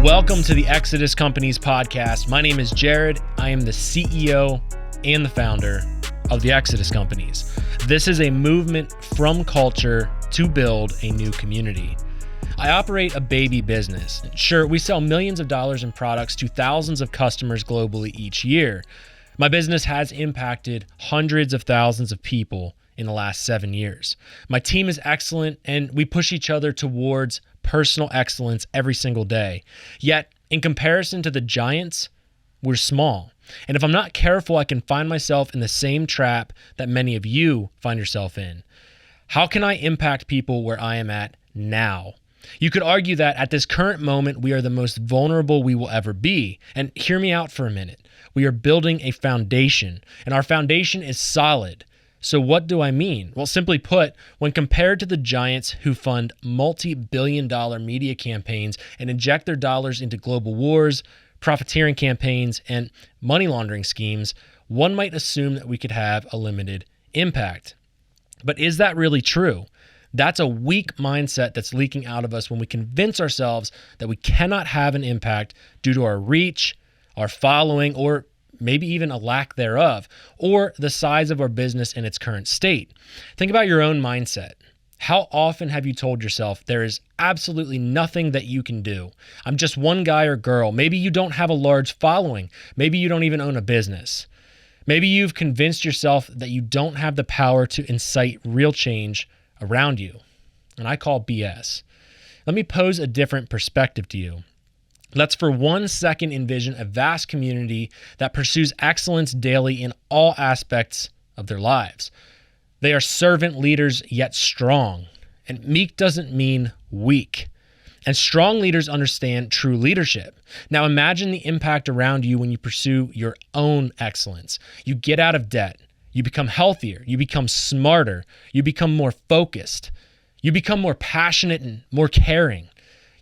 Welcome to the Exodus Companies podcast. My name is Jared. I am the CEO and the founder of the Exodus Companies. This is a movement from culture to build a new community. I operate a baby business. Sure, we sell millions of dollars in products to thousands of customers globally each year. My business has impacted hundreds of thousands of people in the last 7 years. My team is excellent and we push each other towards personal excellence every single day. Yet, in comparison to the giants, we're small. And if I'm not careful, I can find myself in the same trap that many of you find yourself in. How can I impact people where I am at now? You could argue that at this current moment, we are the most vulnerable we will ever be. And hear me out for a minute. We are building a foundation, and our foundation is solid. So what do I mean? Well, simply put, when compared to the giants who fund multi-billion-dollar media campaigns and inject their dollars into global wars, profiteering campaigns, and money laundering schemes, one might assume that we could have a limited impact. But is that really true? That's a weak mindset that's leaking out of us when we convince ourselves that we cannot have an impact due to our reach, our following, or maybe even a lack thereof, or the size of our business in its current state. Think about your own mindset. How often have you told yourself there is absolutely nothing that you can do? I'm just one guy or girl. Maybe you don't have a large following. Maybe you don't even own a business. Maybe you've convinced yourself that you don't have the power to incite real change around you. And I call BS. Let me pose a different perspective to you. Let's for 1 second envision a vast community that pursues excellence daily in all aspects of their lives. They are servant leaders, yet strong. And meek doesn't mean weak. And strong leaders understand true leadership. Now imagine the impact around you when you pursue your own excellence. You get out of debt. You become healthier. You become smarter. You become more focused. You become more passionate and more caring.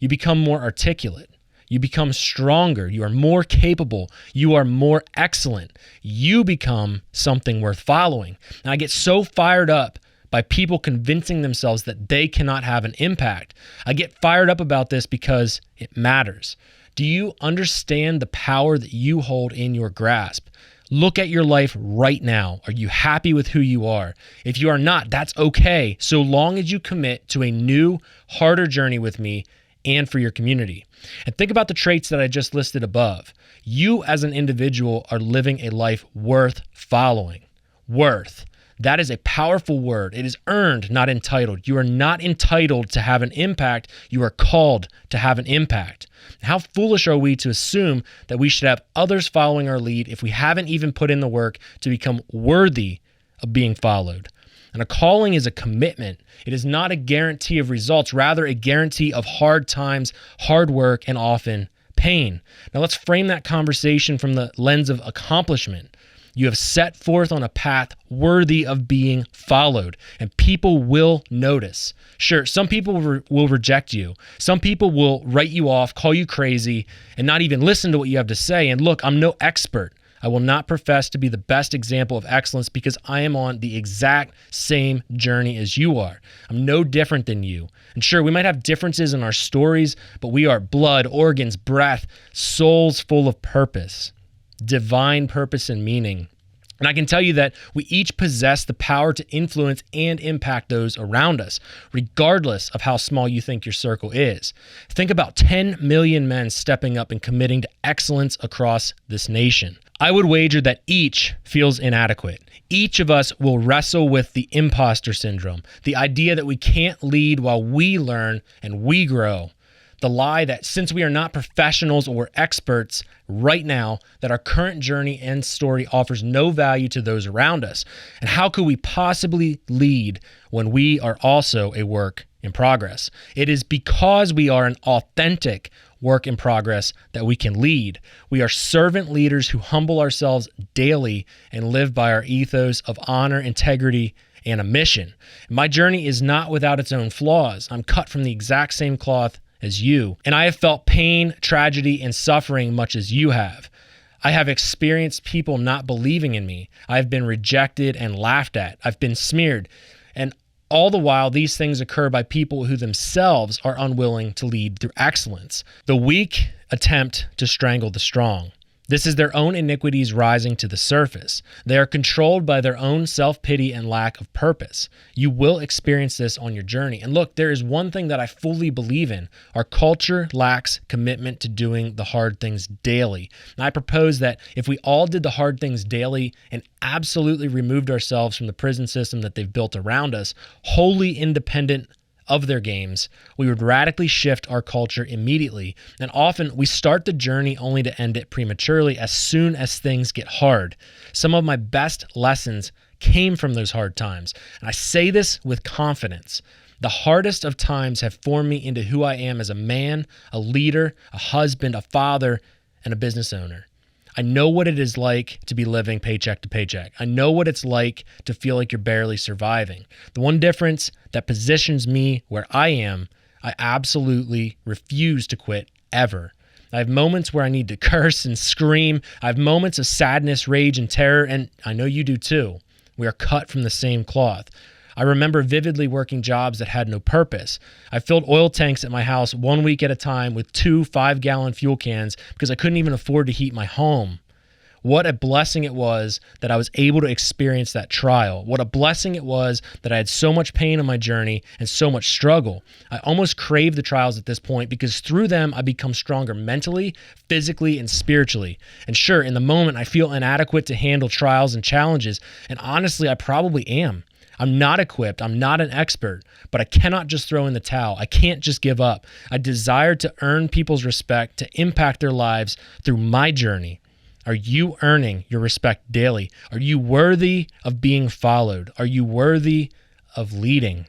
You become more articulate. You become stronger. You are more capable. You are more excellent. You become something worth following. And I get so fired up by people convincing themselves that they cannot have an impact. I get fired up about this because it matters. Do you understand the power that you hold in your grasp? Look at your life right now. Are you happy with who you are? If you are not, that's okay, so long as you commit to a new, harder journey with me and for your community. And think about the traits that I just listed above. You as an individual are living a life worth following. Worth. That is a powerful word. It is earned, not entitled. You are not entitled to have an impact. You are called to have an impact. How foolish are we to assume that we should have others following our lead if we haven't even put in the work to become worthy of being followed? And a calling is a commitment. It is not a guarantee of results, rather a guarantee of hard times, hard work, and often pain. Now let's frame that conversation from the lens of accomplishment. You have set forth on a path worthy of being followed, and people will notice. Sure, some people will reject you. Some people will write you off, call you crazy, and not even listen to what you have to say. And look, I'm no expert. I will not profess to be the best example of excellence because I am on the exact same journey as you are. I'm no different than you. And sure, we might have differences in our stories, but we are blood, organs, breath, souls full of purpose, divine purpose and meaning. And I can tell you that we each possess the power to influence and impact those around us, regardless of how small you think your circle is. Think about 10 million men stepping up and committing to excellence across this nation. I would wager that each feels inadequate. Each of us will wrestle with the imposter syndrome, the idea that we can't lead while we learn and we grow. The lie that since we are not professionals or experts right now, that our current journey and story offers no value to those around us. And how could we possibly lead when we are also a work in progress? It is because we are an authentic work in progress that we can lead. We are servant leaders who humble ourselves daily and live by our ethos of honor, integrity, and a mission. My journey is not without its own flaws. I'm cut from the exact same cloth as you, and I have felt pain, tragedy, and suffering much as you have. I have experienced people not believing in me. I've been rejected and laughed at. I've been smeared. And All the while, these things occur by people who themselves are unwilling to lead through excellence. The weak attempt to strangle the strong. This is their own iniquities rising to the surface. They are controlled by their own self-pity and lack of purpose. You will experience this on your journey. And look, there is one thing that I fully believe in. Our culture lacks commitment to doing the hard things daily. And I propose that if we all did the hard things daily and absolutely removed ourselves from the prison system that they've built around us, wholly independent of their games, we would radically shift our culture immediately. And often we start the journey only to end it prematurely as soon as things get hard. Some of my best lessons came from those hard times. And I say this with confidence. The hardest of times have formed me into who I am as a man, a leader, a husband, a father, and a business owner. I know what it is like to be living paycheck to paycheck. I know what it's like to feel like you're barely surviving. The one difference that positions me where I am, I absolutely refuse to quit ever. I have moments where I need to curse and scream. I have moments of sadness, rage, and terror, and I know you do too. We are cut from the same cloth. I remember vividly working jobs that had no purpose. I filled oil tanks at my house 1 week at a time with 2 5-gallon fuel cans because I couldn't even afford to heat my home. What a blessing it was that I was able to experience that trial. What a blessing it was that I had so much pain on my journey and so much struggle. I almost crave the trials at this point because through them I become stronger mentally, physically, and spiritually. And sure, in the moment I feel inadequate to handle trials and challenges, and honestly I probably am. I'm not equipped. I'm not an expert, but I cannot just throw in the towel. I can't just give up. I desire to earn people's respect, to impact their lives through my journey. Are you earning your respect daily? Are you worthy of being followed? Are you worthy of leading?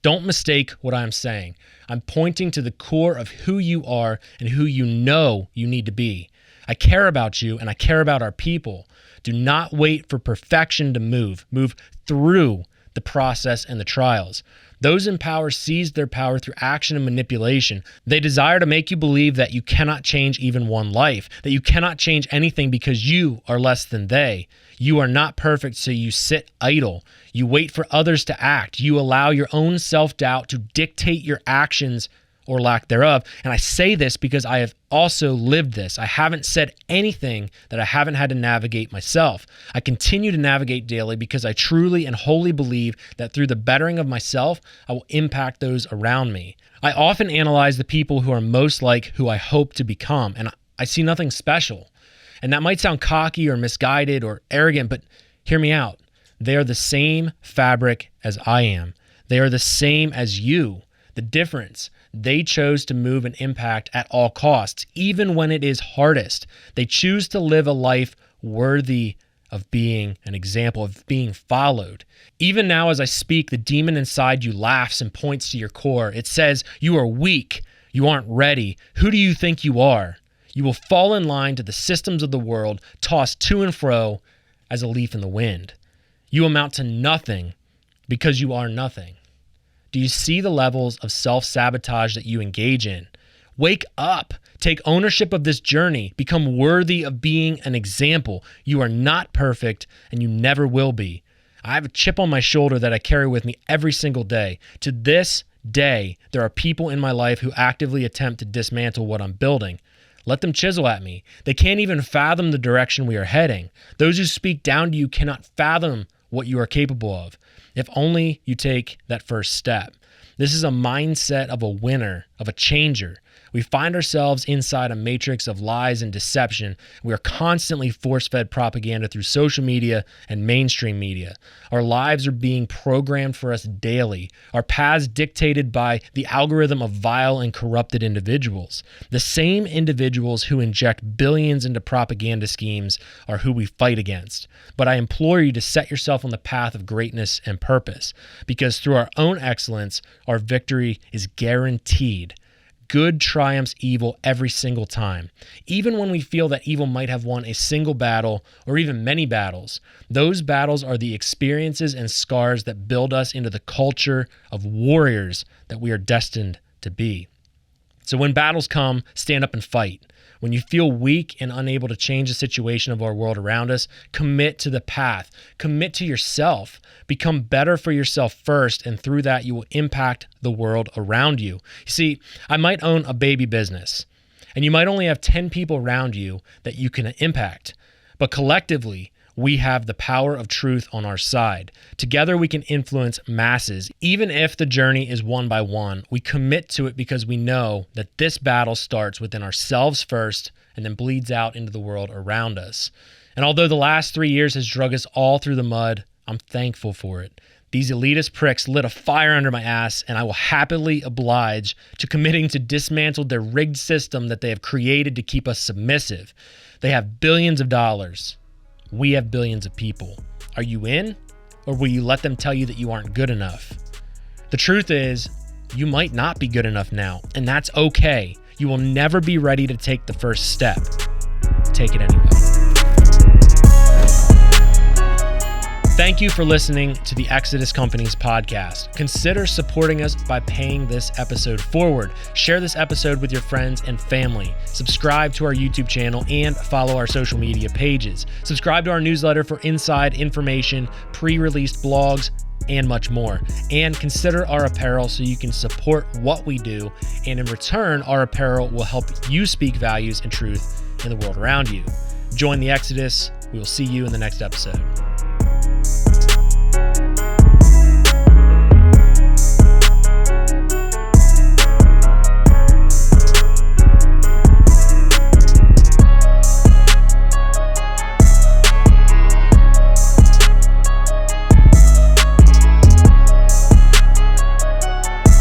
Don't mistake what I'm saying. I'm pointing to the core of who you are and who you know you need to be. I care about you and I care about our people. Do not wait for perfection to move. Move through the process and the trials. Those in power seize their power through action and manipulation. They desire to make you believe that you cannot change even one life, that you cannot change anything because you are less than they. You are not perfect, so you sit idle. You wait for others to act. You allow your own self-doubt to dictate your actions or lack thereof. And I say this because I have also lived this. I haven't said anything that I haven't had to navigate myself. I continue to navigate daily because I truly and wholly believe that through the bettering of myself, I will impact those around me. I often analyze the people who are most like who I hope to become, and I see nothing special. And that might sound cocky or misguided or arrogant, but hear me out. They are the same fabric as I am. They are the same as you. The difference, they chose to move and impact at all costs, even when it is hardest. They choose to live a life worthy of being an example, of being followed. Even now as I speak, the demon inside you laughs and points to your core. It says, you are weak. You aren't ready. Who do you think you are? You will fall in line to the systems of the world, tossed to and fro as a leaf in the wind. You amount to nothing because you are nothing. Do you see the levels of self-sabotage that you engage in? Wake up. Take ownership of this journey. Become worthy of being an example. You are not perfect, and you never will be. I have a chip on my shoulder that I carry with me every single day. To this day, there are people in my life who actively attempt to dismantle what I'm building. Let them chisel at me. They can't even fathom the direction we are heading. Those who speak down to you cannot fathom what you are capable of. If only you take that first step. This is a mindset of a winner, of a changer. We find ourselves inside a matrix of lies and deception. We are constantly force-fed propaganda through social media and mainstream media. Our lives are being programmed for us daily. Our paths dictated by the algorithm of vile and corrupted individuals. The same individuals who inject billions into propaganda schemes are who we fight against. But I implore you to set yourself on the path of greatness and purpose, because through our own excellence, our victory is guaranteed. Good triumphs evil every single time. Even when we feel that evil might have won a single battle or even many battles, those battles are the experiences and scars that build us into the culture of warriors that we are destined to be. So when battles come, stand up and fight. When you feel weak and unable to change the situation of our world around us, commit to the path. Commit to yourself. Become better for yourself first, and through that, you will impact the world around you. You see, I might own a baby business, and you might only have 10 people around you that you can impact. But collectively, we have the power of truth on our side. Together, we can influence masses. Even if the journey is one by one, we commit to it because we know that this battle starts within ourselves first and then bleeds out into the world around us. And although the last 3 years has drug us all through the mud, I'm thankful for it. These elitist pricks lit a fire under my ass, and I will happily oblige to committing to dismantle their rigged system that they have created to keep us submissive. They have billions of dollars. We have billions of people. Are you in, or will you let them tell you that you aren't good enough? The truth is, you might not be good enough now, and that's okay. You will never be ready to take the first step. Take it anyway. Thank you for listening to the Exodus Companies podcast. Consider supporting us by paying this episode forward. Share this episode with your friends and family. Subscribe to our YouTube channel and follow our social media pages. Subscribe to our newsletter for inside information, pre-released blogs, and much more. And consider our apparel so you can support what we do. And in return, our apparel will help you speak values and truth in the world around you. Join the Exodus. We will see you in the next episode.